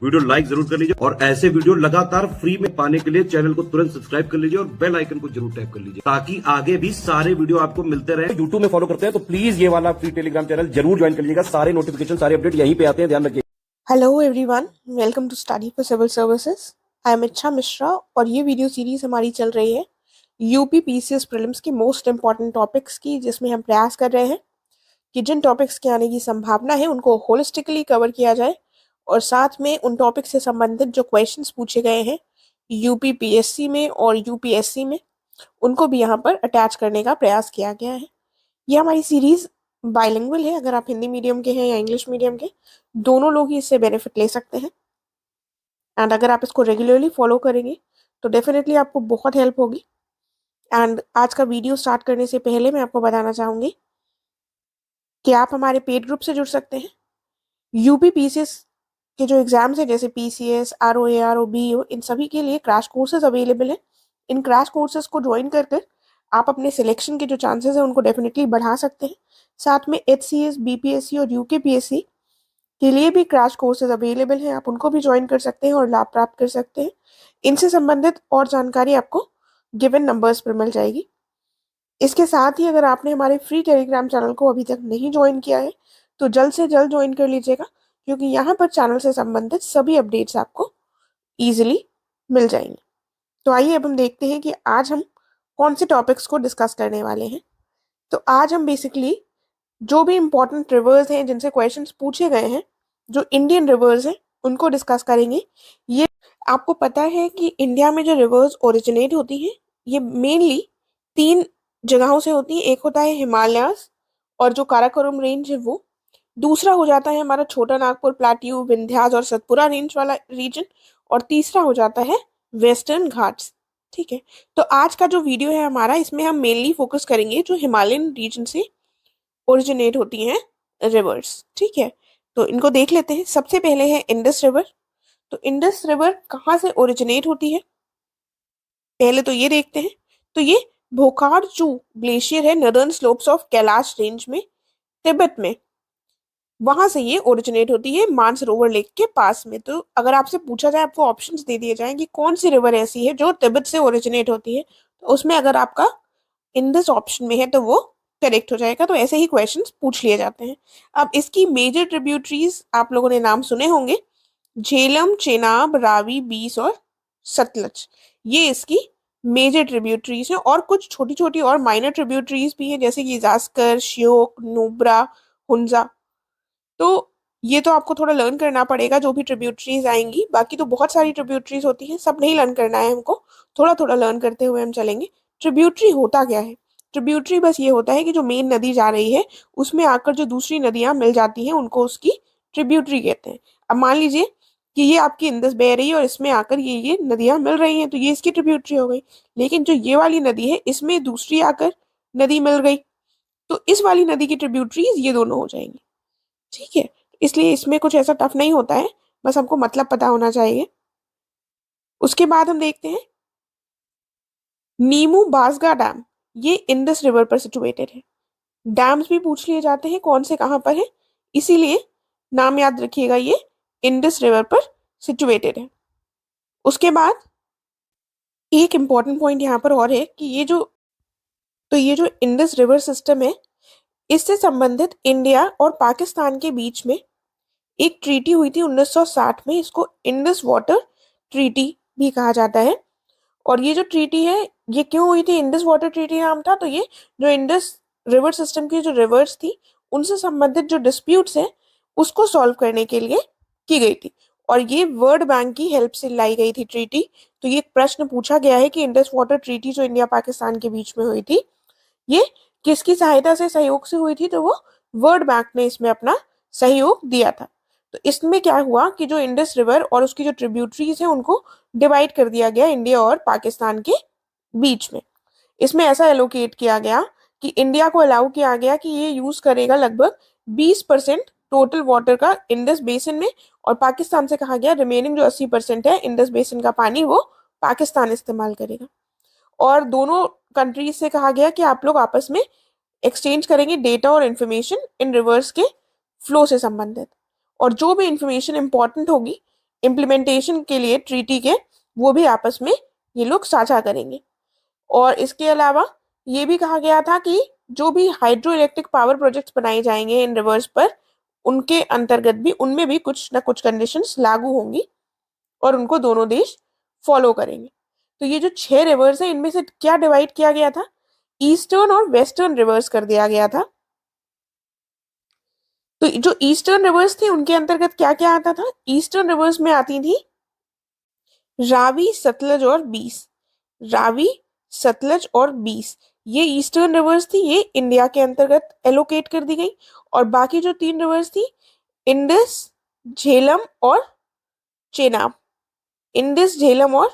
Video like जरूर कर लीजिए और ऐसे वीडियो लगातार फ्री में पाने के लिए चैनल को तुरंत सब्सक्राइब कर लीजिए और बेल आइकन को जरूर टैप कर लीजिए ताकि आगे भी सारे वीडियो आपको मिलते रहे। यूट्यूब में फॉलो करते हैं तो प्लीज ये वाला फ्री टेलीग्राम चैनल जरूर ज्वाइन कर लीजिएगा। सारे नोटिफिकेशन सारे अपडेट यहीं पे आते हैं, ध्यान रखिए। Hello everyone, welcome to study for civil services. I am Ichchha Mishra और ये वीडियो सीरीज हमारी चल रही है यूपी पीसीएस प्रीलिम्स के मोस्ट इंपॉर्टेंट टॉपिक्स की, जिसमें हम प्रयास कर रहे हैं कि जिन टॉपिक्स के आने की संभावना है उनको होलिस्टिकली कवर किया जाए और साथ में उन टॉपिक्स से संबंधित जो क्वेश्चंस पूछे गए हैं यूपी पीएससी में और यूपीएससी में उनको भी यहाँ पर अटैच करने का प्रयास किया गया है। ये हमारी सीरीज बाइलिंगुअल है, अगर आप हिंदी मीडियम के हैं या इंग्लिश मीडियम के, दोनों लोग ही इससे बेनिफिट ले सकते हैं। एंड अगर आप इसको रेगुलरली फॉलो करेंगे तो डेफिनेटली आपको बहुत हेल्प होगी। एंड आज का वीडियो स्टार्ट करने से पहले मैं आपको बताना चाहूँगी कि आप हमारे पेड ग्रुप से जुड़ सकते हैं। यूपी पीसीएस के जो एग्जाम्स हैं जैसे पीसीएस, आरओए, आरओबीओ, इन सभी के लिए क्रैश कोर्सेज अवेलेबल हैं। इन क्रैश कोर्सेज को ज्वाइन कर कर आप अपने सिलेक्शन के जो चांसेस हैं उनको डेफिनेटली बढ़ा सकते हैं। साथ में एचसीएस, बीपीएससी और यूकेपीएससी के लिए भी क्रैश कोर्सेज अवेलेबल हैं, आप उनको भी ज्वाइन कर सकते हैं और लाभ प्राप्त कर सकते हैं। इनसे संबंधित और जानकारी आपको गिवन नंबर्स पर मिल जाएगी। इसके साथ ही अगर आपने हमारे फ्री टेलीग्राम चैनल को अभी तक नहीं ज्वाइन किया है तो जल्द से जल्द ज्वाइन कर लीजिएगा, क्योंकि यहाँ पर चैनल से संबंधित सभी अपडेट्स आपको ईजिली मिल जाएंगे। तो आइए अब हम देखते हैं कि आज हम कौन से टॉपिक्स को डिस्कस करने वाले हैं। तो आज हम बेसिकली जो भी इम्पोर्टेंट रिवर्स हैं जिनसे क्वेश्चंस पूछे गए हैं, जो इंडियन रिवर्स हैं, उनको डिस्कस करेंगे। ये आपको पता है कि इंडिया में जो रिवर्स ओरिजिनेट होती हैं ये मेनली 3 जगहों से होती हैं। एक होता है हिमालयास और जो काराकोरम रेंज है वो, दूसरा हो जाता है हमारा छोटा नागपुर प्लाट्यू, विंध्यास और सतपुरा रेंज वाला रीजन, और तीसरा हो जाता है वेस्टर्न घाट्स। ठीक है, तो आज का जो वीडियो है हमारा, इसमें हम मेनली फोकस करेंगे जो हिमालयन रीजन से ओरिजिनेट होती हैं रिवर्स। ठीक है, तो इनको देख लेते हैं। सबसे पहले है इंडस रिवर। तो इंडस रिवर कहाँ से ओरिजिनेट होती है, पहले तो ये देखते हैं। तो ये बोकार्चू ग्लेशियर है, northern slopes of Kailash range में, तिब्बत में, वहां से ये ओरिजिनेट होती है मानसरोवर लेक के पास में। तो अगर आपसे पूछा जाए, आपको ऑप्शंस दे दिए जाएं कि कौन सी रिवर ऐसी है जो तिब्बत से ओरिजिनेट होती है, तो उसमें अगर आपका इंडस ऑप्शन में है तो वो करेक्ट हो जाएगा। तो ऐसे ही क्वेश्चंस पूछ लिए जाते हैं। अब इसकी मेजर ट्रिब्यूटरीज आप लोगों ने नाम सुने होंगे, झेलम, चेनाब, रावी, बीस और सतलज। ये इसकी मेजर ट्रिब्यूटरीज हैं, और कुछ छोटी छोटी और माइनर ट्रिब्यूटरीज भी हैं जैसे कि जास्कर, श्योक, नुब्रा, हुंजा। तो ये तो आपको थोड़ा लर्न करना पड़ेगा जो भी ट्रिब्यूटरीज आएंगी। बाकी तो बहुत सारी ट्रिब्यूटरीज होती हैं, सब नहीं लर्न करना है हमको, थोड़ा थोड़ा लर्न करते हुए हम चलेंगे। ट्रिब्यूटरी होता क्या है? ट्रिब्यूटरी बस ये होता है कि जो मेन नदी जा रही है उसमें आकर जो दूसरी नदियां मिल जाती हैं उनको उसकी ट्रिब्यूटरी कहते हैं। अब मान लीजिए कि ये आपकी इंदस बह रही है और इसमें आकर ये नदियां मिल रही हैं, तो ये इसकी ट्रिब्यूटरी हो गई। लेकिन जो ये वाली नदी है इसमें दूसरी आकर नदी मिल गई, तो इस वाली नदी की ट्रिब्यूटरीज ये दोनों हो जाएंगी। ठीक है, इसलिए इसमें कुछ ऐसा टफ नहीं होता है, बस हमको मतलब पता होना चाहिए। उसके बाद हम देखते हैं नीमू बासगा डैम, ये इंडस रिवर पर सिचुएटेड है। डैम्स भी पूछ लिए जाते हैं कौन से कहाँ पर है, इसीलिए नाम याद रखिएगा, ये इंडस रिवर पर सिचुएटेड है। उसके बाद एक इंपॉर्टेंट पॉइंट यहाँ पर और है कि ये जो इंडस रिवर सिस्टम है, इससे संबंधित इंडिया और पाकिस्तान के बीच में एक ट्रीटी हुई थी 1960 में। इसको इंडस वाटर ट्रीटी भी कहा जाता है। और ये जो ट्रीटी है ये क्यों हुई थी, इंडस वाटर ट्रीटी नाम था, तो ये जो इंडस रिवर सिस्टम की जो रिवर्स थी उनसे संबंधित जो डिस्प्यूट्स हैं उसको सॉल्व करने के लिए की गई थी, और ये वर्ल्ड बैंक की हेल्प से लाई गई थी ट्रीटी। तो ये प्रश्न पूछा गया है कि इंडस वाटर ट्रीटी जो इंडिया पाकिस्तान के बीच में हुई थी ये किसकी सहायता से, सहयोग से हुई थी, तो वो वर्ल्ड बैंक ने इसमें अपना सहयोग दिया था। तो इसमें क्या हुआ कि जो इंडस रिवर और उसकी जो ट्रिब्यूटरीज है उनको डिवाइड कर दिया गया इंडिया और पाकिस्तान के बीच में। इसमें ऐसा एलोकेट किया गया कि इंडिया को अलाउ किया गया कि ये यूज करेगा लगभग 20% टोटल वाटर का इंडस बेसिन में, और पाकिस्तान से कहा गया रिमेनिंग जो 80% है इंडस बेसिन का पानी वो पाकिस्तान इस्तेमाल करेगा। और दोनों कंट्रीज से कहा गया कि आप लोग आपस में एक्सचेंज करेंगे डेटा और इन्फॉर्मेशन इन रिवर्स के फ्लो से संबंधित, और जो भी इंफॉर्मेशन इंपॉर्टेंट होगी इम्प्लीमेंटेशन के लिए ट्रीटी के वो भी आपस में ये लोग साझा करेंगे। और इसके अलावा ये भी कहा गया था कि जो भी हाइड्रो इलेक्ट्रिक पावर प्रोजेक्ट्स बनाए जाएंगे इन रिवर्स पर, उनके अंतर्गत भी उनमें भी कुछ ना कुछ कंडीशंस लागू होंगी और उनको दोनों देश फॉलो करेंगे। तो ये जो 6 रिवर्स है इनमें से क्या डिवाइड किया गया था, ईस्टर्न और वेस्टर्न रिवर्स कर दिया गया था। तो जो ईस्टर्न रिवर्स थे उनके अंतर्गत क्या क्या आता था, ईस्टर्न रिवर्स में आती थी रावी, सतलज और बीस। रावी, सतलज और बीस ये ईस्टर्न रिवर्स थी, ये इंडिया के अंतर्गत एलोकेट कर दी गई। और बाकी जो 3 रिवर्स थी, इंडस, झेलम और चेनाब। इंडस, झेलम और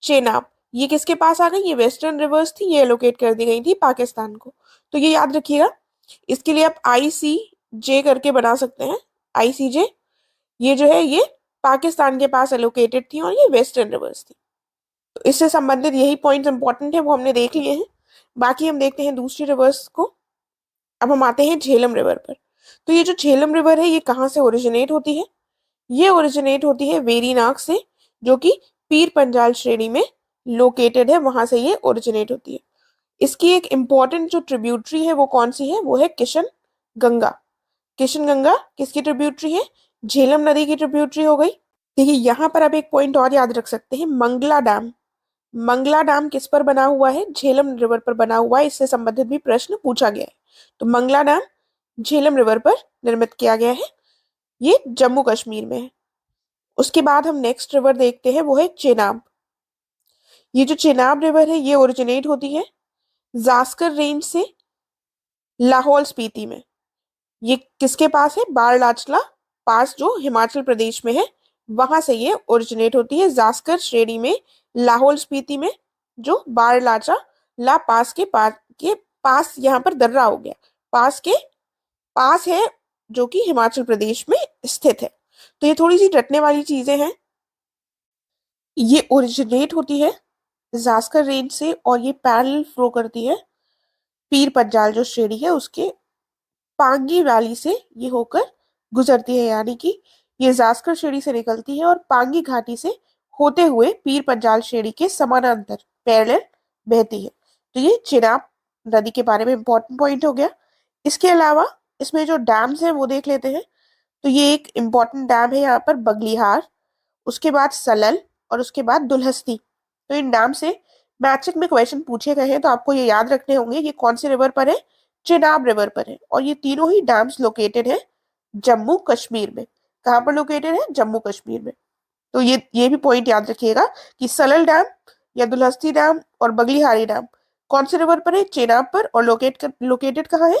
चेनाब ये किसके पास आ गई, ये वेस्टर्न रिवर्स थी, ये एलोकेट कर दी गई थी पाकिस्तान को। तो ये याद रखिएगा। इसके लिए आप ICJ करके बना सकते हैं, ICJ। ये जो है ये पाकिस्तान के पास एलोकेटेड थी और ये वेस्टर्न रिवर्स थी। तो इससे संबंधित यही पॉइंट्स इंपॉर्टेंट है, वो हमने देख लिए हैं। बाकी हम देखते हैं दूसरी रिवर्स को। अब हम आते हैं झेलम रिवर पर। तो ये जो झेलम रिवर है ये कहाँ से ओरिजिनेट होती है, ये ओरिजिनेट होती है वेरीनाग से, जो कि पीर पंजाल श्रेणी में लोकेटेड है, वहां से ये ओरिजिनेट होती है। इसकी एक इंपॉर्टेंट जो ट्रिब्यूटरी है वो कौन सी है, वो है किशन गंगा। किशन गंगा किसकी ट्रिब्यूटरी है, झेलम नदी की ट्रिब्यूटरी हो गई। देखिए यहाँ पर आप एक पॉइंट और याद रख सकते हैं, मंगला डैम। मंगला डैम किस पर बना हुआ है, झेलम रिवर पर बना हुआ है, इससे संबंधित भी प्रश्न पूछा गया है। तो मंगला डैम झेलम रिवर पर निर्मित किया गया है, ये जम्मू कश्मीर में है। उसके बाद हम नेक्स्ट रिवर देखते हैं, वो है चेनाब। ये जो चेनाब रिवर है ये ओरिजिनेट होती है जास्कर रेंज से लाहौल स्पीति में। ये किसके पास है, बारलाचला पास जो हिमाचल प्रदेश में है, वहां से ये ओरिजिनेट होती है जास्कर श्रेणी में लाहौल स्पीति में, जो बारलाचा ला पास के पास यहाँ पर दर्रा हो गया, पास के पास है, जो कि हिमाचल प्रदेश में स्थित है। तो ये थोड़ी सी रटने वाली चीजें हैं। ये ओरिजिनेट होती है जास्कर रेंज से और ये पैरेलल फ्लो करती है पीर पंजाल जो श्रेणी है उसके पांगी वैली से ये होकर गुजरती है, यानी कि ये जास्कर श्रेणी से निकलती है और पांगी घाटी से होते हुए पीर पंजाल श्रेणी के समानांतर पैरेलल बहती है। तो ये चिनाब नदी के बारे में इंपॉर्टेंट पॉइंट हो गया। इसके अलावा इसमें जो डैम्स हैं वो देख लेते हैं। तो ये एक इम्पॉर्टेंट डैम है यहाँ पर बगलिहार, उसके बाद सलल और उसके बाद दुल्हस्ती। तो इन डैम से मैट्रिक में क्वेश्चन पूछे गए हैं, तो आपको ये याद रखने होंगे ये कौन से रिवर पर है, चेनाब रिवर पर है। और ये तीनों ही डैम्स लोकेटेड है जम्मू कश्मीर में। कहाँ पर लोकेटेड है, जम्मू कश्मीर में। तो ये भी पॉइंट याद रखिएगा कि सलल डैम या दुल्हस्ती डैम और बगलिहारी डैम कौन से रिवर पर है, चेनाब पर, और लोकेटेड कहाँ है,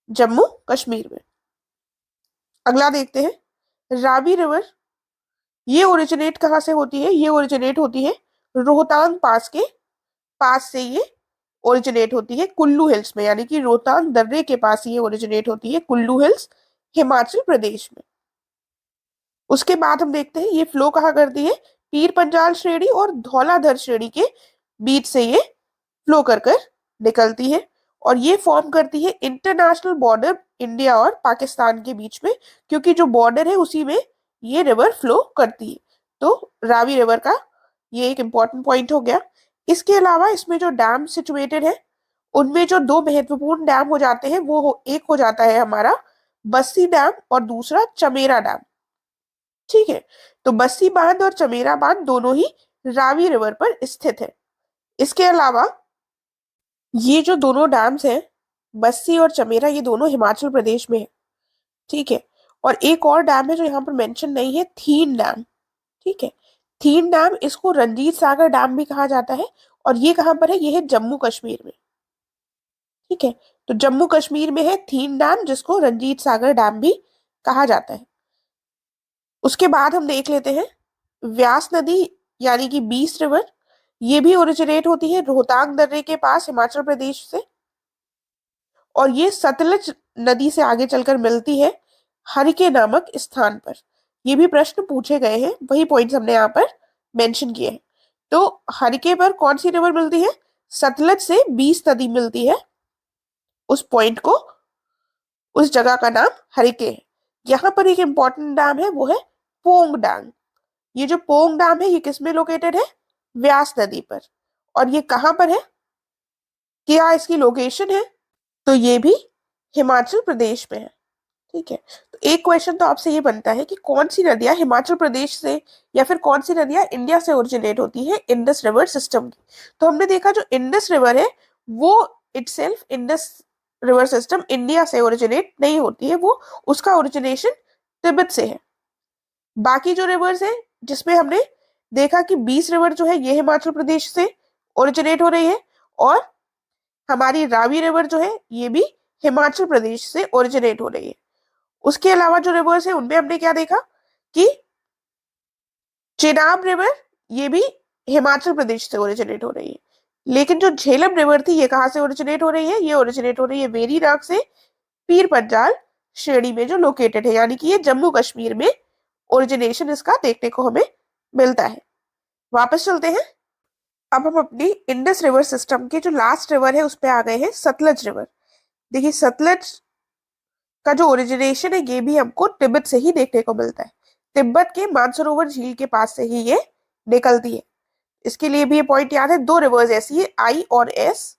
जम्मू कश्मीर में। अगला देखते हैं रावी रिवर। ये ओरिजिनेट कहाँ से होती है, ये ओरिजिनेट होती है रोहतांग पास से ये ओरिजिनेट होती है कुल्लू हिल्स में, यानी कि रोहतांग दर्रे के पास ये ओरिजिनेट होती है कुल्लू हिल्स, हिमाचल प्रदेश में। उसके बाद हम देखते हैं ये फ्लो कहाँ करती है, पीर पंजाल श्रेणी और धौलाधर श्रेणी के बीच से ये फ्लो कर कर निकलती है और ये फॉर्म करती है इंटरनेशनल बॉर्डर इंडिया और पाकिस्तान के बीच में, क्योंकि जो बॉर्डर है उसी में ये रिवर फ्लो करती है। तो रावी रिवर का ये एक इंपॉर्टेंट पॉइंट हो गया। इसके अलावा इसमें जो डैम सिचुएटेड है उनमें जो 2 महत्वपूर्ण डैम हो जाते हैं एक हो जाता है हमारा बस्सी डैम और दूसरा चमेरा डैम। ठीक है, तो बस्सी बांध और चमेरा बांध दोनों ही रावी रिवर पर स्थित है। इसके अलावा ये जो दोनों डैम्स हैं बस्सी और चमेरा, ये दोनों हिमाचल प्रदेश में है। ठीक है, और एक और डैम है जो यहाँ पर मेंशन नहीं है, थीन डैम। ठीक है, थीन डैम, इसको रंजीत सागर डैम भी कहा जाता है और ये कहाँ पर है, ये है जम्मू कश्मीर में। ठीक है, तो जम्मू कश्मीर में है थीन डैम, जिसको रंजीत सागर डैम भी कहा जाता है। उसके बाद हम देख लेते हैं व्यास नदी, यानी कि बीस रिवर। ये भी ओरिजिनेट होती है रोहतांग दर्रे के पास हिमाचल प्रदेश से और ये सतलज नदी से आगे चलकर मिलती है हरिके नामक स्थान पर। ये भी प्रश्न पूछे गए हैं, वही पॉइंट्स हमने यहाँ पर मेंशन किए हैं। तो हरिके पर कौन सी रिवर मिलती है, सतलज से बीस नदी मिलती है। उस पॉइंट को, उस जगह का नाम हरिके है। यहाँ पर एक इंपॉर्टेंट डैम है, वो है पोंग डैम। ये जो पोंग डैम है ये किस में लोकेटेड है? व्यास नदी पर। और ये कहाँ पर है? क्या इसकी लोकेशन है? तो ये भी हिमाचल प्रदेश में है। ठीक है, तो एक क्वेश्चन तो आपसे ये बनता है कि कौन सी नदियां हिमाचल प्रदेश से या फिर कौन सी नदियां इंडिया से ओरिजिनेट होती हैं इंडस रिवर सिस्टम की। तो हमने देखा जो इंडस रिवर है वो itself Indus river system India से ओरिजिनेट नहीं होती है, वो उसका ओरिजिनेशन तिब्बत से है। बाकी जो रिवर्स है जिसमें हमने देखा कि 20 रिवर जो है ये हिमाचल प्रदेश से ओरिजिनेट हो रही है, और हमारी रावी रिवर जो है ये भी हिमाचल प्रदेश से ओरिजिनेट हो रही है। उसके अलावा जो रिवर्स है उनमें हमने क्या देखा कि चेनाब रिवर ये भी हिमाचल प्रदेश से ओरिजिनेट हो रही है, लेकिन जो झेलम रिवर थी ये कहाँ से ओरिजिनेट हो रही है? ये ओरिजिनेट हो रही है वेरीनाग से पीर पंजाल श्रेणी में जो लोकेटेड है, यानी कि ये जम्मू कश्मीर में ओरिजिनेशन इसका देखने को हमें मिलता है। वापस चलते हैं। अब हम अपनी इंडस रिवर सिस्टम के जो लास्ट रिवर है उस पे आ गए हैं, सतलज रिवर। देखिए सतलज का जो ओरिजिनेशन है ये भी हमको तिब्बत से ही देखने को मिलता है। तिब्बत के मानसरोवर झील के पास से ही ये निकलती है। इसके लिए भी ये पॉइंट याद है, दो रिवर्स ऐसी है आई और एस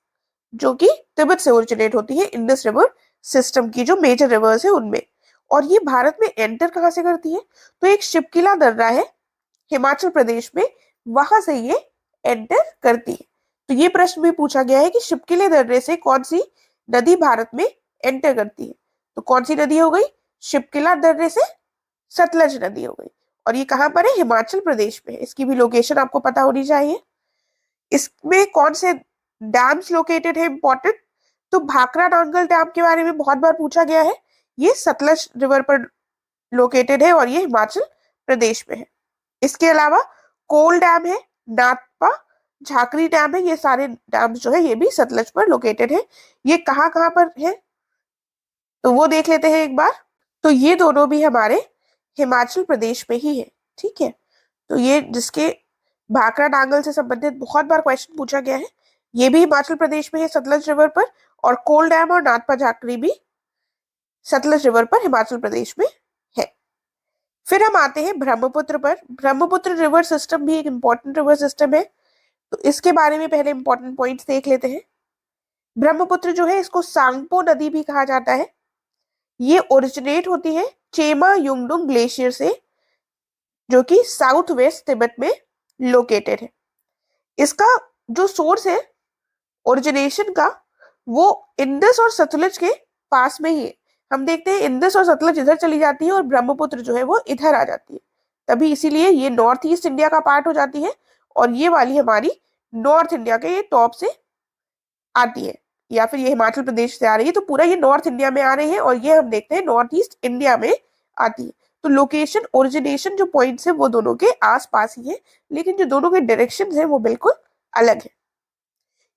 जो कि तिब्बत से ओरिजिनेट होती है इंडस रिवर सिस्टम की जो मेजर रिवर्स है उनमें। और ये भारत में एंटर कहाँ से करती है? तो एक शिपकिला दर्रा है हिमाचल प्रदेश में, वहां से ये एंटर करती है। तो ये प्रश्न भी पूछा गया है कि शिपकिले दर्रे से कौन सी नदी भारत में एंटर करती है? तो कौन सी नदी हो गई? शिपकिला दर्रे से सतलज नदी हो गई। और ये कहाँ पर है? हिमाचल प्रदेश में। इसकी भी लोकेशन आपको पता होनी चाहिए। इसमें कौन से डैम्स लोकेटेड है इंपॉर्टेंट? तो भाखड़ा नांगल डैम के बारे में बहुत बार पूछा गया है। ये सतलज रिवर पर लोकेटेड है और ये हिमाचल प्रदेश में है। इसके अलावा कोल डैम है, नाथपा झाकरी डैम है, ये सारे डैम जो है ये भी सतलज पर लोकेटेड है। ये कहाँ कहाँ पर है तो वो देख लेते हैं एक बार। तो ये दोनों भी हमारे हिमाचल प्रदेश में ही है। ठीक है, तो ये जिसके भाखड़ा नांगल से संबंधित बहुत बार क्वेश्चन पूछा गया है, ये भी हिमाचल प्रदेश में है सतलज रिवर पर, और कोल डैम और नाथपा झाकरी भी सतलज रिवर पर हिमाचल प्रदेश में है। फिर हम आते हैं ब्रह्मपुत्र पर। ब्रह्मपुत्र रिवर सिस्टम भी एक इंपॉर्टेंट रिवर सिस्टम है, तो इसके बारे में पहले इंपॉर्टेंट पॉइंट्स देख लेते हैं। ब्रह्मपुत्र जो है इसको सांगपो नदी भी कहा जाता है। ये ओरिजिनेट होती है चेमा युंगडुंग ग्लेशियर से, जो कि साउथ वेस्ट तिब्बत में लोकेटेड है। इसका जो सोर्स है ओरिजिनेशन का वो इंडस और सतलज के पास में ही है। हम देखते हैं इंडस और सतलज इधर चली जाती है और ब्रह्मपुत्र जो है वो इधर आ जाती है, तभी इसीलिए ये नॉर्थ ईस्ट इंडिया का पार्ट हो जाती है, और ये वाली हमारी नॉर्थ इंडिया के ये टॉप से आती है, या फिर ये हिमाचल प्रदेश से आ रही है, तो पूरा ये नॉर्थ इंडिया में आ रही है और ये हम देखते हैं नॉर्थ ईस्ट इंडिया में आती है। तो लोकेशन ओरिजिनेशन जो पॉइंट्स है वो दोनों के आसपास ही है, लेकिन जो दोनों के डायरेक्शन है वो बिल्कुल अलग है।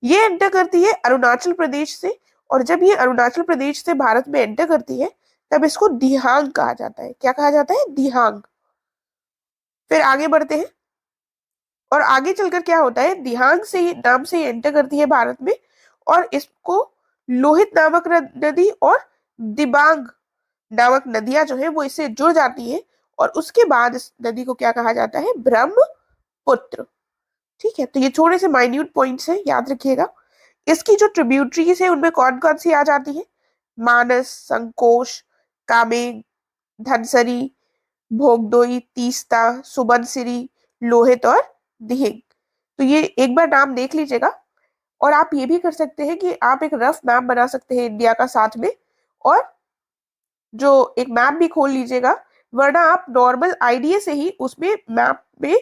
ये एंटर करती है अरुणाचल प्रदेश से, और जब ये अरुणाचल प्रदेश से भारत में एंटर करती है तब इसको दिहांग कहा जाता है। क्या कहा जाता है? दिहांग। फिर आगे बढ़ते हैं, और आगे चलकर क्या होता है, दिहांग से नाम से एंटर करती है भारत में, और इसको लोहित नामक नदी और दिबांग नामक नदियां जो है वो इससे जुड़ जाती है, और उसके बाद इस नदी को क्या कहा जाता है? ब्रह्मपुत्र। ठीक है, तो ये थोड़े से माइन्यूट पॉइंट्स हैं, याद रखिएगा। इसकी जो ट्रिब्यूटरीज है उनमें कौन कौन सी आ जाती है? मानस, संकोश, कामेंग, धनसरी, भोगदोई, तीस्ता, सुबनसिरी, लोहित और दिहिंग। तो ये एक बार नाम देख लीजिएगा, और आप ये भी कर सकते हैं कि आप एक रफ मैप बना सकते हैं इंडिया का साथ में, और जो एक मैप भी खोल लीजिएगा, वरना आप नॉर्मल आईडिया से ही उसमें मैप में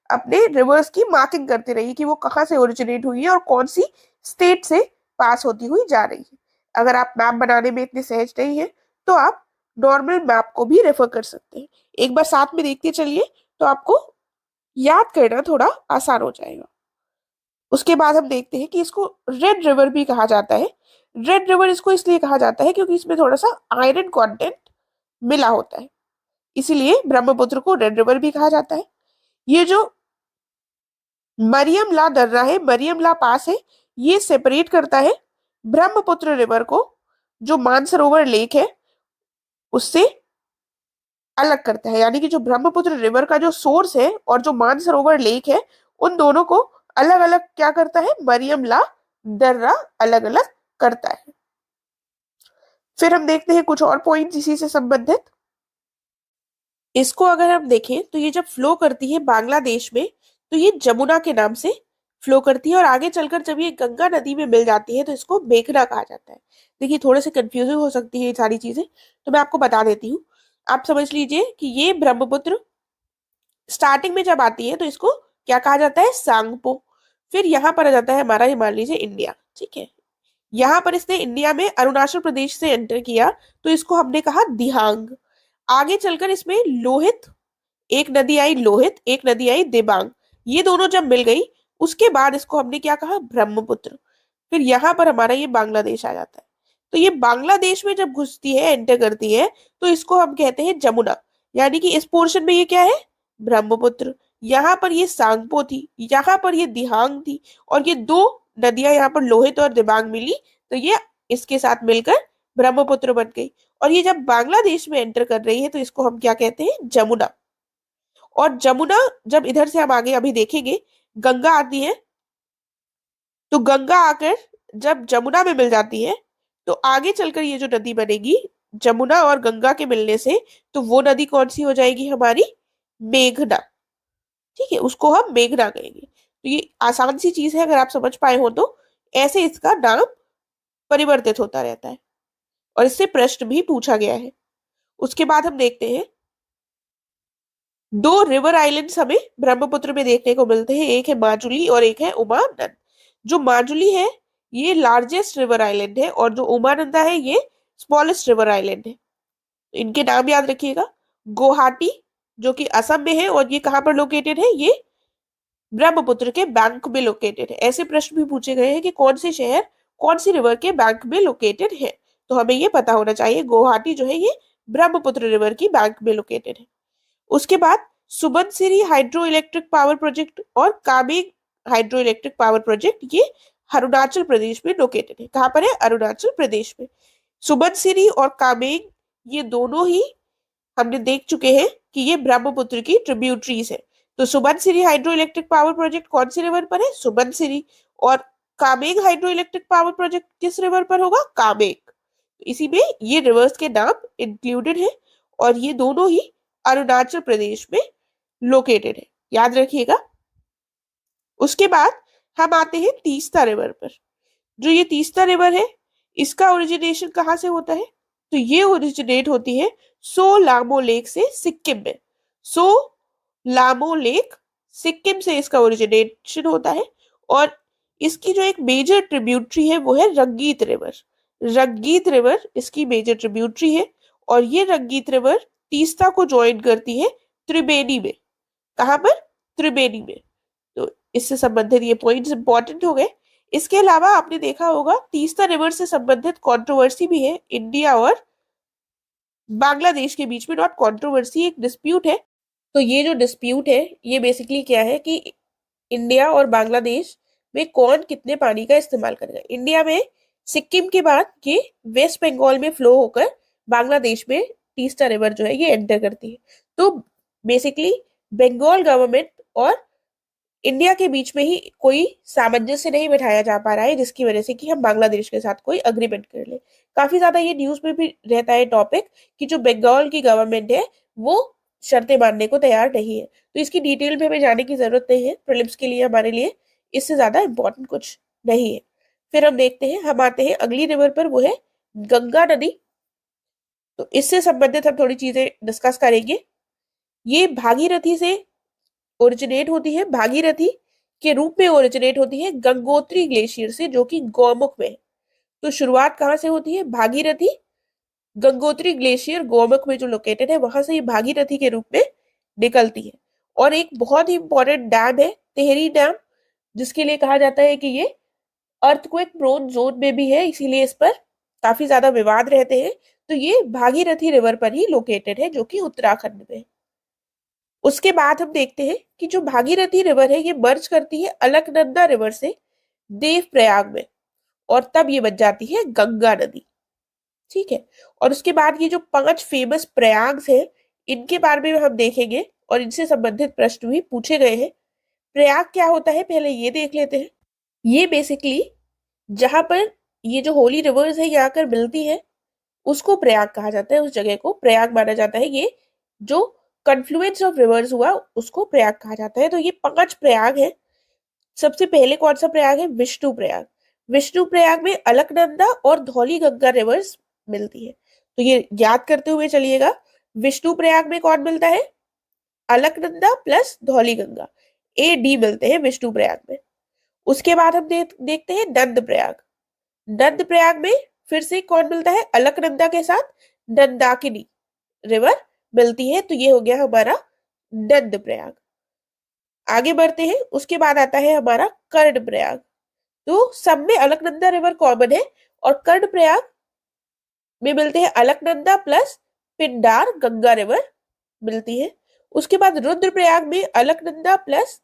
अपने रिवर्स की मार्किंग करते रहिए कि वो कहाँ से ओरिजिनेट हुई है और कौन सी स्टेट से पास होती हुई जा रही है। अगर आप मैप बनाने में इतने सहज नहीं है तो आप नॉर्मल मैप को भी रेफर कर सकते हैं। एक बार साथ में देखते चलिए तो आपको याद करना थोड़ा आसान हो जाएगा। उसके बाद हम देखते हैं कि इसको रेड रिवर भी कहा जाता है। रेड रिवर इसको इसलिए कहा जाता है क्योंकि इसमें थोड़ा सा आयरन कंटेंट मिला होता है, इसीलिए ब्रह्मपुत्र को रेड रिवर भी कहा जाता है। ये जो मरियमला दर्रा है, मरियमला पास है, ये सेपरेट करता है ब्रह्मपुत्र रिवर को जो मानसरोवर लेक है उससे, अलग करता है, यानी कि जो ब्रह्मपुत्र रिवर का जो सोर्स है और जो मानसरोवर लेक है, उन दोनों को अलग अलग क्या करता है, मरियम ला दर्रा अलग अलग करता है। फिर हम देखते हैं कुछ और पॉइंट्स इसी से संबंधित। इसको अगर हम देखें तो ये जब फ्लो करती है बांग्लादेश में, तो ये जमुना के नाम से फ्लो करती है, और आगे चलकर जब ये गंगा नदी में मिल जाती है तो इसको मेघना कहा जाता है। देखिए थोड़े से कंफ्यूजिंग हो सकती है ये सारी चीजें, तो मैं आपको बता देती हूँ। आप समझ लीजिए कि ये ब्रह्मपुत्र स्टार्टिंग में जब आती है तो इसको क्या कहा जाता है, सांगपो। फिर यहाँ पर आ जाता है हमारा, ये मान लीजिए इंडिया, ठीक है। यहाँ पर इसने इंडिया में अरुणाचल प्रदेश से एंटर किया, तो इसको हमने कहा दिहांग। आगे चलकर इसमें लोहित, एक नदी आई लोहित, एक नदी आई दिबांग, ये दोनों जब मिल गई, उसके बाद इसको हमने क्या कहा, ब्रह्मपुत्र। फिर यहाँ पर हमारा ये बांग्लादेश आ जाता है। तो ये बांग्लादेश में जब घुसती है, एंटर करती है, तो इसको हम कहते हैं जमुना, यानी कि इस पोर्शन में ये क्या है, ब्रह्मपुत्र। यहाँ पर ये सांगपो थी, यहाँ पर ये दिहांग थी, और ये दो नदियां यहाँ पर लोहित और दिबांग मिली, तो ये इसके साथ मिलकर ब्रह्मपुत्र बन गई। और ये जब बांग्लादेश में एंटर कर रही है तो इसको हम क्या कहते हैं, जमुना। और जमुना जब इधर से हम आगे अभी देखेंगे, गंगा आती है, तो गंगा आकर जब जमुना में मिल जाती है, तो आगे चलकर ये जो नदी बनेगी जमुना और गंगा के मिलने से, तो वो नदी कौन सी हो जाएगी हमारी, मेघना। ठीक है, उसको हम मेघना कहेंगे। तो ये आसान सी चीज है, अगर आप समझ पाए हो तो। ऐसे इसका नाम परिवर्तित होता रहता है, और इससे प्रश्न भी पूछा गया है। उसके बाद हम देखते हैं, दो रिवर आइलैंड्स हमें ब्रह्मपुत्र में देखने को मिलते हैं, एक है माजुली और एक है उमानंद। जो माजुली है ये लार्जेस्ट रिवर आइलैंड है, और जो उमानंदा है ये स्मॉलेस्ट रिवर आइलैंड है। इनके नाम याद रखिएगा। गुवाहाटी जो कि असम में है, और ये कहाँ पर लोकेटेड है, ये ब्रह्मपुत्र के बैंक में लोकेटेड है। ऐसे प्रश्न भी पूछे गए हैं कि कौन से शहर कौन सी रिवर के बैंक में लोकेटेड है, तो हमें ये पता होना चाहिए गुवाहाटी जो है ये ब्रह्मपुत्र रिवर की बैंक में लोकेटेड है। उसके बाद Subansiri hydro electric power project और Kameng hydro electric power project, ये अरुणाचल प्रदेश में लोकेटेड है। कहाँ पर है, अरुणाचल प्रदेश में। सुबनसिरी और कामेंग ये दोनों ही हमने देख चुके हैं कि ये ब्रह्मपुत्र की ट्रिब्यूटरीज है। तो Subansiri hydro electric power project कौन सी रिवर पर है, सुबनसिरी। और Kameng hydro electric power project किस रिवर पर होगा, कामेंग। इसी में ये रिवर्स के नाम इंक्लूडेड है, और ये दोनों ही अरुणाचल प्रदेश में लोकेटेड है, याद रखिएगा। उसके बाद हम आते हैं तीस्ता रिवर पर। जो ये तीस्ता रिवर है, इसका ओरिजिनेशन कहाँ से होता है, तो ये ओरिजिनेट होती है सो लामो लेक से, सिक्किम में। सो लामो लेक सिक्किम से इसका ओरिजिनेशन होता है, और इसकी जो एक मेजर ट्रिब्यूटरी है वो है रंगीत रिवर। रंगीत रिवर इसकी मेजर ट्रिब्यूटरी है, और ये रंगीत रिवर तीस्ता को ज्वाइन करती है त्रिवेणी में। कहाँ पर, त्रिवेणी में। तो इससे संबंधित ये पॉइंट्स इंपॉर्टेंट हो गए। इसके अलावा आपने देखा होगा तीस्ता रिवर से संबंधित कंट्रोवर्सी भी है इंडिया और बांग्लादेश के बीच में। नॉट कंट्रोवर्सी, एक डिस्प्यूट है। तो ये जो डिस्प्यूट है ये बेसिकली क्या है कि इंडिया और बांग्लादेश में कौन कितने पानी का इस्तेमाल करेगा। इंडिया में सिक्किम के बाद ये वेस्ट बंगाल में फ्लो होकर बांग्लादेश में तीस्ता रिवर जो है ये एंटर करती है। तो बेसिकली बंगाल गवर्नमेंट और इंडिया के बीच में ही कोई सामंजस्य नहीं बैठाया जा पा रहा है, जिसकी वजह से कि हम बांग्लादेश के साथ कोई अग्रीमेंट कर ले। काफी ज्यादा ये न्यूज में भी रहता है टॉपिक कि जो बंगाल की गवर्नमेंट है वो शर्तें मानने को तैयार नहीं है। तो इसकी डिटेल में हमें जाने की जरूरत नहीं है, प्रीलिम्स के लिए हमारे लिए इससे ज्यादा इंपॉर्टेंट कुछ नहीं है। फिर हम देखते हैं, हम आते हैं अगली रिवर पर, वो है गंगा नदी। तो इससे संबंधित हम थोड़ी चीजें डिस्कस करेंगे। ये भागीरथी से ओरिजिनेट होती है, भागीरथी के रूप में ओरिजिनेट होती है गंगोत्री ग्लेशियर से, जो कि गौमुख में है। तो शुरुआत कहाँ से होती है, भागीरथी गंगोत्री ग्लेशियर गौमुख में जो लोकेटेड है वहां से ये भागीरथी के रूप में निकलती है। और एक बहुत ही इंपॉर्टेंट डैम है तेहरी डैम, जिसके लिए कहा जाता है कि ये अर्थक्वेक प्रोन जोन में भी है, इसीलिए इस पर काफी ज्यादा विवाद रहते हैं। तो ये भागीरथी रिवर पर ही लोकेटेड है, जो कि उत्तराखंड में है। उसके बाद हम देखते हैं कि जो भागीरथी रिवर है ये मर्ज करती है अलकनंदा रिवर से देवप्रयाग में, और तब ये बन जाती है गंगा नदी। ठीक है, और उसके बाद ये जो 5 फेमस प्रयाग्स है इनके बारे में हम देखेंगे और इनसे संबंधित प्रश्न भी पूछे गए हैं। प्रयाग क्या होता है पहले ये देख लेते हैं। ये बेसिकली जहां पर ये जो होली रिवर्स है यहाँ कर मिलती है उसको प्रयाग कहा जाता है, उस जगह को प्रयाग माना जाता है। ये जो कन्फ्लुएंस ऑफ रिवर्स हुआ उसको प्रयाग कहा जाता है। तो ये 5 प्रयाग है। सबसे पहले कौन सा प्रयाग है? विष्णु प्रयाग। विष्णु प्रयाग में अलकनंदा और धौली गंगा रिवर्स मिलती है। तो ये याद करते हुए चलिएगा, विष्णु प्रयाग में कौन मिलता है? Alaknanda plus Dhauli Ganga, A D मिलते हैं विष्णु प्रयाग में। उसके बाद हम देखते हैं नंद प्रयाग। नंद प्रयाग में फिर से कौन मिलता है? अलकनंदा के साथ नंदाकिनी रिवर मिलती है। तो ये हो गया हमारा नंद प्रयाग। आगे बढ़ते हैं, उसके बाद आता है हमारा कर्ण प्रयाग। तो सब में अलकनंदा रिवर कॉमन है और कर्ण प्रयाग में मिलते हैं अलकनंदा प्लस पिंडार गंगा रिवर मिलती है। उसके बाद रुद्रप्रयाग में अलकनंदा प्लस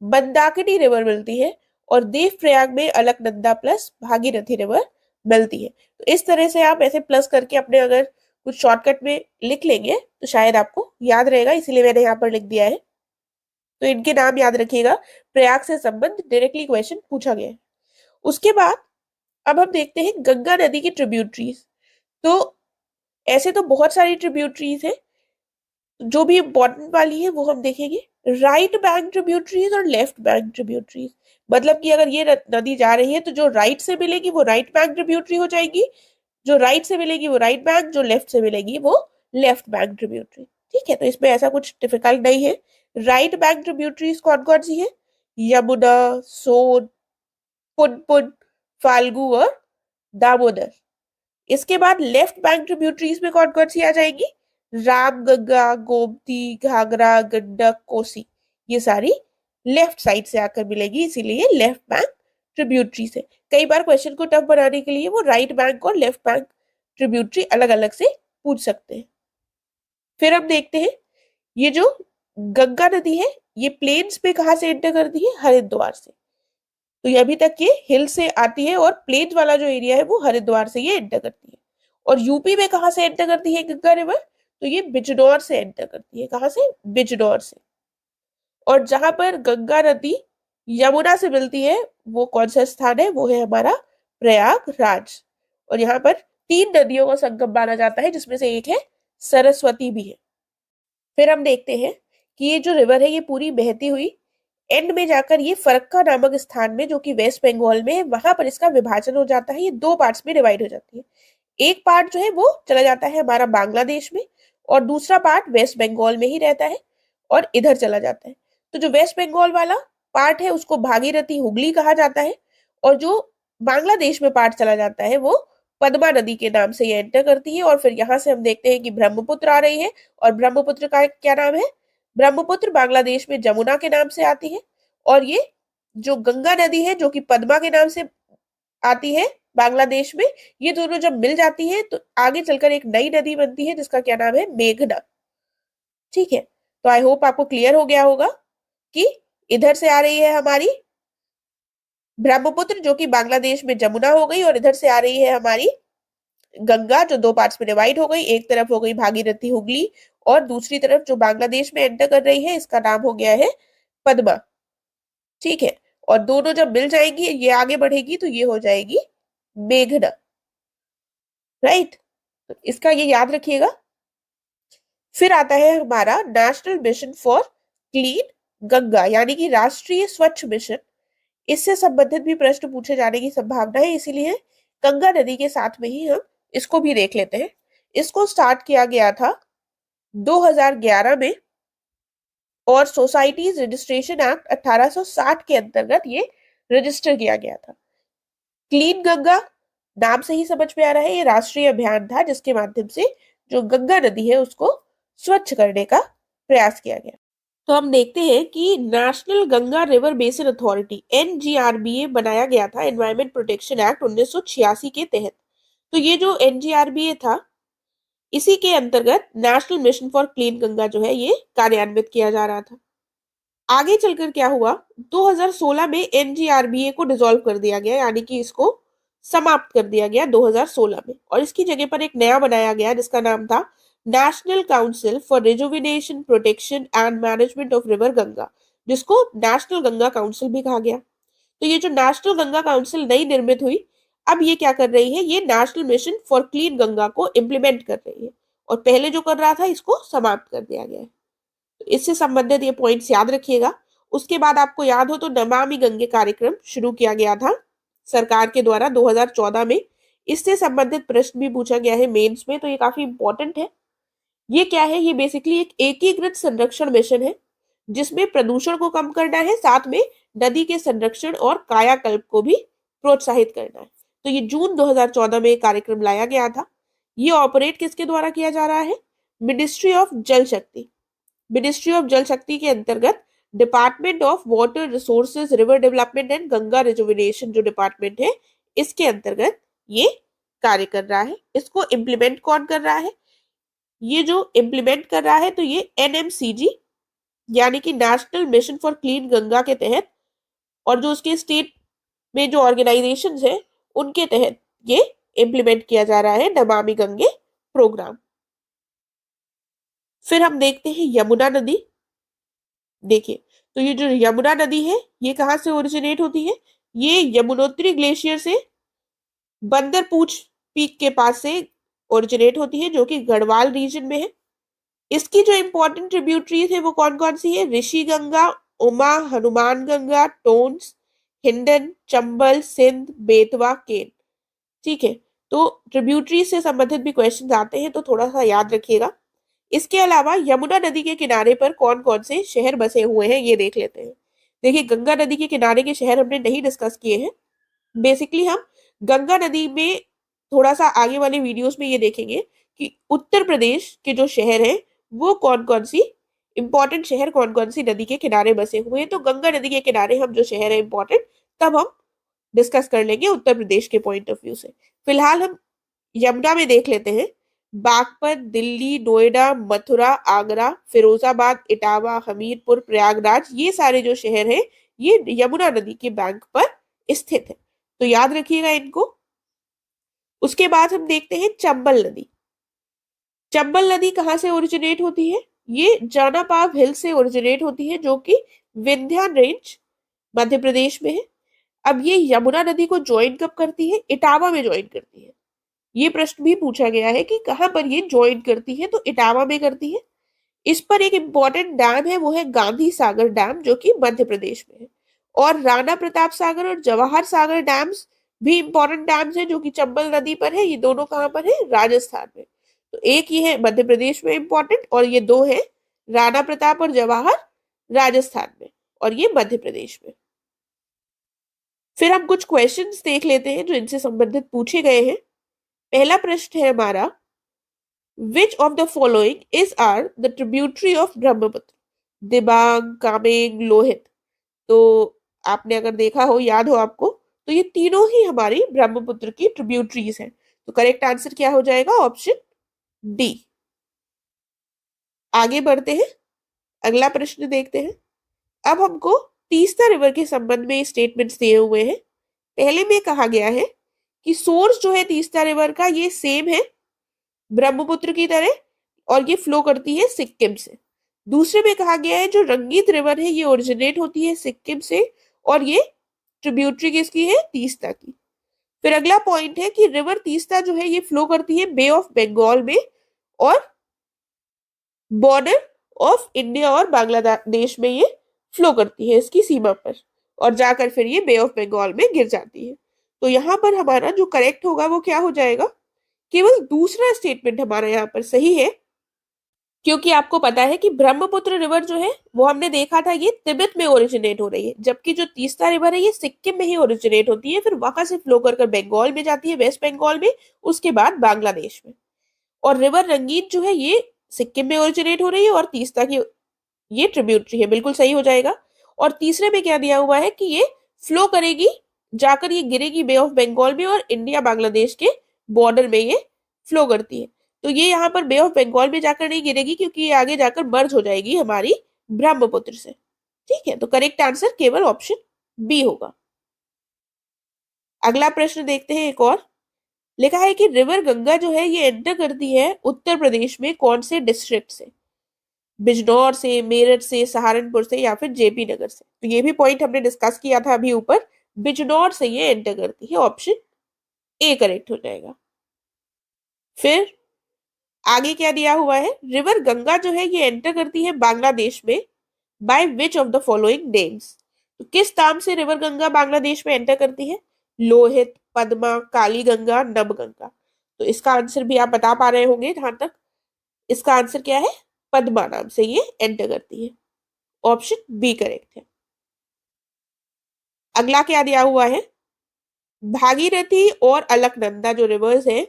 मंदाकिनी रिवर मिलती है और देव प्रयाग में अलकनंदा प्लस भागीरथी रिवर मिलती है। तो इस तरह से आप ऐसे प्लस करके अपने अगर कुछ शॉर्टकट में लिख लेंगे तो शायद आपको याद रहेगा, इसीलिए मैंने यहाँ पर लिख दिया है। तो इनके नाम याद रखिएगा, प्रयाग से संबंध डायरेक्टली क्वेश्चन पूछा गया है। उसके बाद अब हम देखते हैं गंगा नदी की ट्रिब्यूटरीज। तो ऐसे तो बहुत सारी ट्रिब्यूटरीज है, जो भी इंपॉर्टेंट वाली है वो हम देखेंगे। राइट बैंक ट्रिब्यूटरीज और लेफ्ट बैंक ट्रिब्यूटरीज, मतलब कि अगर ये नदी जा रही है तो जो राइट से मिलेगी वो राइट बैंक ट्रिब्यूटरी हो जाएगी, जो राइट से मिलेगी वो राइट बैंक, जो लेफ्ट से मिलेगी वो लेफ्ट बैंक ट्रिब्यूटरी। ठीक है, तो इसमें ऐसा कुछ डिफिकल्ट नहीं है। राइट बैंक ट्रिब्यूटरीज कौन कौन सी है? यमुना, सोन, पुनपुन, फाल्गु और दामोदर। इसके बाद लेफ्ट बैंक ट्रिब्यूटरीज में कौन कौन सी आ जाएगी? राम गंगा, गोमती, घाघरा, गंडक, कोसी। ये सारी लेफ्ट साइड से आकर मिलेगी, इसीलिए लेफ्ट बैंक ट्रिब्यूटरी से। कई बार क्वेश्चन को टफ बनाने के लिए वो राइट बैंक और लेफ्ट बैंक ट्रिब्यूटरी अलग अलग से पूछ सकते हैं। फिर हम देखते हैं ये जो गंगा नदी है ये प्लेन्स पे कहाँ से एंटर करती है? हरिद्वार से। तो ये अभी तक ये हिल से आती है और प्लेन वाला जो एरिया है वो हरिद्वार से ये एंटर करती है। और यूपी में कहाँ से एंटर करती है गंगा रिवर? तो ये बिजनौर से एंटर करती है। कहाँ से? बिजनौर से। और जहां पर गंगा नदी यमुना से मिलती है वो कौन सा स्थान है? वो है हमारा प्रयागराज। और यहाँ पर 3 नदियों का संगम माना जाता है, जिसमें से एक है सरस्वती भी है। फिर हम देखते हैं कि ये जो रिवर है ये पूरी बहती हुई एंड में जाकर ये फरक्का नामक स्थान में, जो कि वेस्ट बंगाल में है, वहां पर इसका विभाजन हो जाता है। ये 2 पार्ट्स में डिवाइड हो जाती है। एक पार्ट जो है वो चला जाता है हमारा बांग्लादेश में और दूसरा पार्ट वेस्ट बंगाल में ही रहता है और इधर चला जाता है। तो जो वेस्ट बंगाल वाला पार्ट है उसको भागीरथी हुगली कहा जाता है और जो बांग्लादेश में पार्ट चला जाता है वो पद्मा नदी के नाम से ये एंटर करती है। और फिर यहाँ से हम देखते हैं कि ब्रह्मपुत्र आ रही है और ब्रह्मपुत्र का क्या नाम है? ब्रह्मपुत्र बांग्लादेश में जमुना के नाम से आती है और ये जो गंगा नदी है जो कि पद्मा के नाम से आती है बांग्लादेश में, ये दोनों जब मिल जाती है तो आगे चलकर एक नई नदी बनती है जिसका क्या नाम है? मेघना। ठीक है, तो आई होप आपको क्लियर हो गया होगा कि इधर से आ रही है हमारी ब्रह्मपुत्र जो कि बांग्लादेश में जमुना हो गई और इधर से आ रही है हमारी गंगा जो 2 पार्ट्स में डिवाइड हो गई। एक तरफ हो गई भागीरथी हुगली और दूसरी तरफ जो बांग्लादेश में एंटर कर रही है इसका नाम हो गया है पद्मा। ठीक है, और दोनों जब मिल जाएंगी ये आगे बढ़ेगी तो ये हो जाएगी मेघना। राइट, तो इसका ये याद रखिएगा। फिर आता है हमारा national mission for clean Ganga, यानी कि राष्ट्रीय स्वच्छ मिशन। इससे संबंधित भी प्रश्न पूछे जाने की संभावना है, इसीलिए गंगा नदी के साथ में ही हम इसको भी देख लेते हैं। इसको स्टार्ट किया गया था 2011 में और सोसाइटीज रजिस्ट्रेशन एक्ट 1860 के अंतर्गत ये रजिस्टर किया गया था। क्लीन गंगा नाम से ही समझ में आ रहा है ये राष्ट्रीय अभियान था जिसके माध्यम से जो गंगा नदी है उसको स्वच्छ करने का प्रयास किया गया। तो हम देखते हैं कि national Ganga river basin authority NGRBA बनाया गया था एनवायरमेंट प्रोटेक्शन एक्ट 1986 के तहत। तो ये जो NGRBA था इसी के अंतर्गत national mission for clean Ganga जो है ये कार्यान्वित किया जा रहा था। आगे चलकर क्या हुआ, 2016 में NGRBA को डिसॉल्व कर दिया गया, यानी कि इसको समाप्त कर दिया गया 2016 में और इसकी जगह पर एक नया बनाया गया जिसका नाम था national council for rejuvenation protection and management of river Ganga, जिसको नेशनल गंगा काउंसिल भी कहा गया। तो ये जो नेशनल गंगा काउंसिल नई निर्मित हुई, अब ये क्या कर रही है, ये national mission for clean Ganga को इम्प्लीमेंट कर रही है, और पहले जो कर रहा था इसको समाप्त कर दिया गया है। तो इससे संबंधित ये पॉइंट्स याद रखिएगा। उसके बाद आपको याद हो तो नमामि गंगे कार्यक्रम शुरू किया गया था सरकार के द्वारा 2014 में। इससे संबंधित प्रश्न भी पूछा गया है मेंस में, तो ये काफी इंपॉर्टेंट है। ये क्या है, ये बेसिकली एक एकीकृत संरक्षण मिशन है जिसमें प्रदूषण को कम करना है, साथ में नदी के संरक्षण और कायाकल्प को भी प्रोत्साहित करना है। तो ये जून 2014 में कार्यक्रम लाया गया था। ये ऑपरेट किसके द्वारा किया जा रहा है, मिनिस्ट्री ऑफ जल शक्ति। मिनिस्ट्री ऑफ जल शक्ति के अंतर्गत department of water resources river development and Ganga rejuvenation जो डिपार्टमेंट है, इसके अंतर्गत ये कार्य कर रहा है। इसको इम्प्लीमेंट कौन कर रहा है, ये जो इम्प्लीमेंट कर रहा है तो ये एनएमसीजी यानी कि national mission for clean Ganga के तहत, और जो उसके स्टेट में जो ऑर्गेनाइजेशन है उनके तहत ये इम्प्लीमेंट किया जा रहा है नमामि गंगे प्रोग्राम। फिर हम देखते हैं यमुना नदी। देखिए, तो ये जो यमुना नदी है ये कहाँ से ओरिजिनेट होती है, ये यमुनोत्री ग्लेशियर से बंदरपूछ पीक के पास से ओरिजिनेट होती है, जो कि गढ़वाल रीजन में है। इसकी जो इंपॉर्टेंट ट्रिब्यूटरीज है वो कौन कौन सी है, ऋषि गंगा, उमा, हनुमान गंगा, टोन्स, हिंडन, चंबल, सिंध, बेतवा, केन। ठीक है, तो ट्रिब्यूटरी से संबंधित भी क्वेश्चन आते हैं, तो थोड़ा सा याद रखिएगा। इसके अलावा यमुना नदी के किनारे पर कौन कौन से शहर बसे हुए हैं ये देख लेते हैं। देखिए, गंगा नदी के किनारे के शहर हमने नहीं डिस्कस किए हैं। बेसिकली हम गंगा नदी में थोड़ा सा आगे वाले वीडियोस में ये देखेंगे कि उत्तर प्रदेश के जो शहर हैं वो कौन कौन सी इंपॉर्टेंट शहर कौन कौन सी नदी के किनारे बसे हुए हैं। तो गंगा नदी के किनारे हम जो शहर है इंपॉर्टेंट, तब हम डिस्कस कर लेंगे उत्तर प्रदेश के पॉइंट ऑफ व्यू से। फिलहाल हम यमुना में देख लेते हैं। बागपत, दिल्ली, नोएडा, मथुरा, आगरा, फिरोजाबाद, इटावा, हमीरपुर, प्रयागराज, ये सारे जो शहर हैं ये यमुना नदी के बैंक पर स्थित है, तो याद रखिएगा इनको। उसके बाद हम देखते हैं चंबल नदी। चंबल नदी कहाँ से ओरिजिनेट होती है, ये जानापाव हिल से ओरिजिनेट होती है, जो कि विंध्यान रेंज मध्य प्रदेश में है। अब ये यमुना नदी को ज्वाइन कब करती है, इटावा में ज्वाइन करती है। ये प्रश्न भी पूछा गया है कि कहां पर ये ज्वाइन करती है, तो इटावा में करती है। इस पर एक इंपॉर्टेंट डैम है, वो है गांधी सागर डैम, जो कि मध्य प्रदेश में है। और राणा प्रताप सागर और जवाहर सागर डैम्स भी इंपॉर्टेंट डैम्स हैं, जो कि चंबल नदी पर है। ये दोनों कहां पर है, राजस्थान में। तो एक ये है मध्य प्रदेश में इंपॉर्टेंट, और ये दो है राणा प्रताप और जवाहर राजस्थान में, और ये मध्य प्रदेश में। फिर हम कुछ क्वेश्चंस देख लेते हैं जो इनसे संबंधित पूछे गए हैं। पहला प्रश्न है हमारा, which of the following is are the tributary of Brahmaputra, Dibang, Kameng, Lohit. तो आपने अगर देखा हो, याद हो आपको, तो ये तीनों ही हमारी ब्रह्मपुत्र की ट्रिब्यूटरीज हैं। तो करेक्ट आंसर क्या हो जाएगा, ऑप्शन डी। आगे बढ़ते हैं, अगला प्रश्न देखते हैं। अब हमको तीस्ता रिवर के संबंध में स्टेटमेंट्स दिए हुए हैं। पहले में कहा गया है कि सोर्स जो है तीस्ता रिवर का ये सेम है ब्रह्मपुत्र की तरह, और ये फ्लो करती है सिक्किम से। दूसरे में कहा गया है जो रंगीत रिवर है ये ओरिजिनेट होती है सिक्किम से, और ये ट्रिब्यूटरी किसकी है, तीस्ता की। फिर अगला पॉइंट है कि रिवर तीस्ता जो है ये फ्लो करती है बे ऑफ बंगाल में, और बॉर्डर ऑफ इंडिया और बांग्लादेश में ये फ्लो करती है इसकी सीमा पर, और जाकर फिर ये बे ऑफ बंगाल में गिर जाती है। तो यहाँ पर हमारा जो करेक्ट होगा वो क्या हो जाएगा, केवल दूसरा स्टेटमेंट हमारा यहाँ पर सही है, क्योंकि आपको पता है कि ब्रह्मपुत्र रिवर जो है वो हमने देखा था ये तिब्बत में ओरिजिनेट हो रही है, जबकि जो तीस्ता रिवर है ये सिक्किम में ही ओरिजिनेट होती है, फिर वहां से फ्लो कर बंगाल में जाती है, वेस्ट बंगाल में, उसके बाद बांग्लादेश में। और रिवर रंगीत जो है ये सिक्किम में ओरिजिनेट हो रही है, और तीस्ता की ये ट्रिब्यूटरी है, बिल्कुल सही हो जाएगा। और तीसरे में क्या दिया हुआ है कि ये फ्लो करेगी, जाकर ये गिरेगी बे ऑफ बंगाल में, और इंडिया बांग्लादेश के बॉर्डर में ये फ्लो करती है। तो ये यहाँ पर बे ऑफ बंगाल में जाकर नहीं गिरेगी, क्योंकि ये आगे जाकर मर्ज हो जाएगी हमारी ब्रह्मपुत्र से। ठीक है, तो करेक्ट आंसर केवल ऑप्शन बी होगा। अगला प्रश्न देखते हैं एक और। लिखा है कि रिवर गंगा जो है ये एंटर करती है उत्तर प्रदेश में कौन से डिस्ट्रिक्ट से, बिजनौर से, मेरठ से, सहारनपुर से या फिर जेपी नगर से। तो ये भी पॉइंट हमने डिस्कस किया था अभी ऊपर, बिजनौर से ये एंटर करती है, ऑप्शन ए करेक्ट हो जाएगा। फिर आगे क्या दिया हुआ है, रिवर गंगा जो है ये एंटर करती है बांग्लादेश में by which of the following names. तो किस नाम से रिवर गंगा बांग्लादेश में एंटर करती है, लोहित, पद्मा, काली गंगा, नमगंगा। तो इसका आंसर भी आप बता पा रहे होंगे जहां तक, इसका आंसर क्या है, पद्मा नाम से ये एंटर करती है, ऑप्शन बी करेक्ट है। अगला क्या दिया हुआ है, भागीरथी और अलकनंदा जो रिवर्स है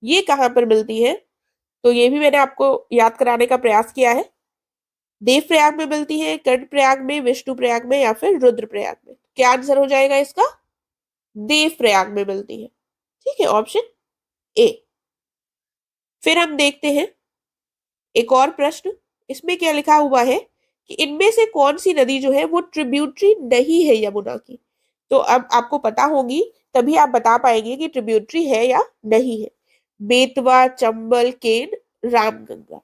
ये कहां पर मिलती है। तो ये भी मैंने आपको याद कराने का प्रयास किया है, देवप्रयाग में मिलती है, कर्णप्रयाग में, विष्णुप्रयाग में या फिर रुद्रप्रयाग में। क्या आंसर हो जाएगा इसका, देवप्रयाग में मिलती है, ठीक है, ऑप्शन ए। फिर हम देखते हैं एक और प्रश्न, इसमें क्या लिखा हुआ है कि इनमें से कौन सी नदी जो है वो ट्रिब्यूटरी नहीं है यमुना की। तो अब आपको पता होगी तभी आप बता पाएंगे कि ट्रिब्यूटरी है या नहीं है। बेतवा, चंबल, केन, रामगंगा।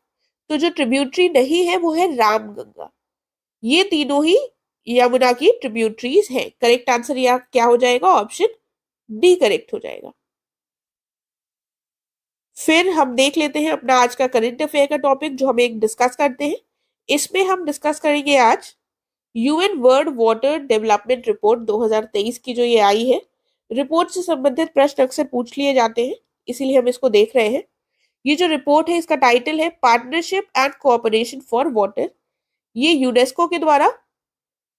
तो जो ट्रिब्यूटरी नहीं है वो है रामगंगा। ये तीनों ही यमुना की ट्रिब्यूटरीज हैं। करेक्ट आंसर यहाँ क्या हो जाएगा, ऑप्शन डी करेक्ट हो जाएगा। फिर हम देख लेते हैं अपना आज का करंट अफेयर का टॉपिक जो हम एक डिस्कस करते हैं। इसमें हम डिस्कस करेंगे आज UN world water development report 2023 की जो ये आई है। रिपोर्ट से संबंधित प्रश्न अक्सर पूछ लिए जाते हैं, इसीलिए हम इसको देख रहे हैं। ये जो रिपोर्ट है इसका टाइटल है partnership and cooperation for water. ये यूनेस्को के द्वारा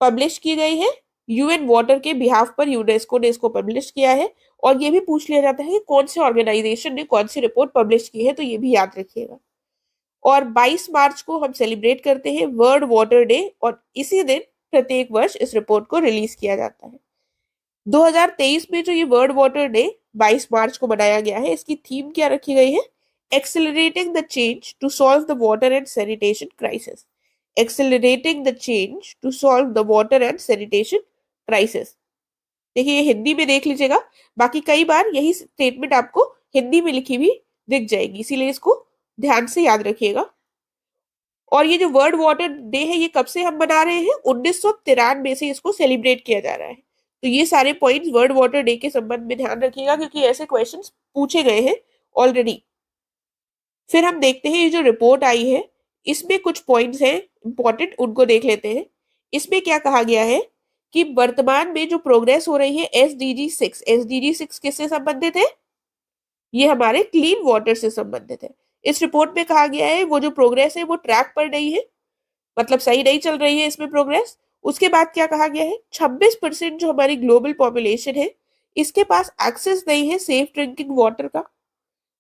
पब्लिश की गई है, यूएन वाटर के बिहाफ पर यूनेस्को ने इसको पब्लिश किया है। और ये भी पूछ लिया जाता है कि कौन से ऑर्गेनाइजेशन ने कौन सी रिपोर्ट पब्लिश की है, तो ये भी याद रखिएगा। और 22 मार्च को हम सेलिब्रेट करते हैं वर्ल्ड वाटर डे, और इसी दिन प्रत्येक वर्ष इस रिपोर्ट को रिलीज किया जाता है। 2023 में जो ये वर्ल्ड वाटर डे 22 मार्च को मनाया गया है, इसकी थीम क्या रखी गई है, accelerating the change to solve the water and sanitation crisis. Accelerating the change to solve the water and sanitation crisis. देखिए ये हिंदी में देख लीजिएगा, बाकी कई बार यही स्टेटमेंट आपको हिंदी में लिखी भी दिख जाएगी, इसीलिए इसको ध्यान से याद रखिएगा। और ये जो वर्ल्ड वाटर डे है ये कब से हम मना रहे हैं, 1993 से इसको सेलिब्रेट किया जा रहा है। तो ये सारे पॉइंट्स वर्ल्ड वाटर डे के संबंध में ध्यान रखिएगा, क्योंकि ऐसे क्वेश्चंस पूछे गए हैं ऑलरेडी। फिर हम देखते हैं ये जो रिपोर्ट आई है इसमें कुछ पॉइंट्स हैं इंपॉर्टेंट, उनको देख लेते हैं। इसमें क्या कहा गया है कि वर्तमान में जो प्रोग्रेस हो रही है SDG 6, SDG 6 किससे संबंधित है, ये हमारे क्लीन वाटर से संबंधित है। इस रिपोर्ट में कहा गया है वो जो प्रोग्रेस है वो ट्रैक पर नहीं है, मतलब सही नहीं चल रही है इसमें प्रोग्रेस। उसके बाद क्या कहा गया है, 26% जो हमारी ग्लोबल पॉपुलेशन है इसके पास एक्सेस नहीं है सेफ ड्रिंकिंग वाटर का।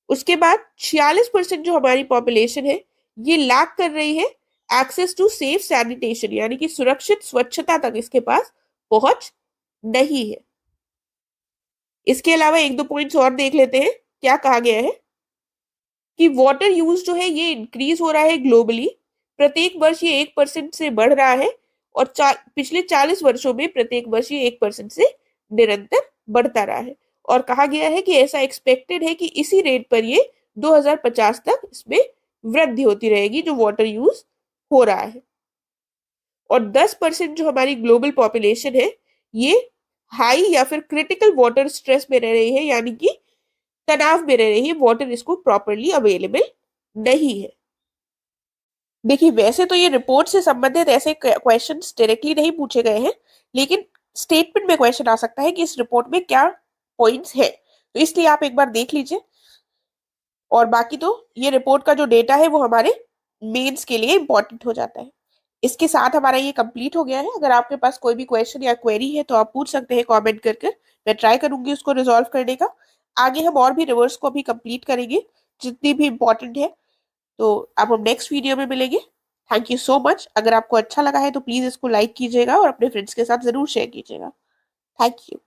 उसके बाद 46% जो हमारी पॉपुलेशन है ये लैक कर रही है एक्सेस टू सेफ सैनिटेशन, यानी कि सुरक्षित स्वच्छता तक इसके पास पहुंच नहीं है। इसके अलावा एक दो पॉइंट्स और देख लेते हैं। क्या कहा गया है कि वाटर यूज जो है ये इंक्रीज हो रहा है ग्लोबली, प्रत्येक वर्ष ये 1% से बढ़ रहा है, और पिछले 40 वर्षों में प्रत्येक वर्ष ये 1% से निरंतर बढ़ता रहा है। और कहा गया है कि ऐसा एक्सपेक्टेड है कि इसी रेट पर ये 2050 तक इसमें वृद्धि होती रहेगी जो वाटर यूज हो रहा है। और 10% जो हमारी ग्लोबल पॉपुलेशन है ये हाई या फिर क्रिटिकल वाटर स्ट्रेस में रह रही है, यानी कि तनाव में रह रही है, वाटर इसको प्रॉपरली अवेलेबल नहीं है। देखिए वैसे तो ये रिपोर्ट से संबंधित ऐसे क्वेश्चंस डायरेक्टली नहीं पूछे गए हैं, लेकिन स्टेटमेंट में क्वेश्चन आ सकता है कि इस रिपोर्ट में क्या पॉइंट्स है, तो इसलिए आप एक बार देख लीजिए। और बाकी तो ये रिपोर्ट का जो डेटा है वो हमारे मेंस के लिए इंपॉर्टेंट हो जाता है। इसके साथ हमारा ये कंप्लीट हो गया है। अगर आपके पास कोई भी क्वेश्चन या क्वेरी है तो आप पूछ सकते हैं कमेंट कर। मैं ट्राई करूंगी उसको रिजॉल्व करने का। आगे हम और भी रिवर्स को भी कंप्लीट करेंगे जितनी भी इंपॉर्टेंट है। तो अब हम नेक्स्ट वीडियो में मिलेंगे। Thank you so much. अगर आपको अच्छा लगा है तो प्लीज इसको लाइक कीजिएगा और अपने फ्रेंड्स के साथ जरूर शेयर कीजिएगा। Thank you.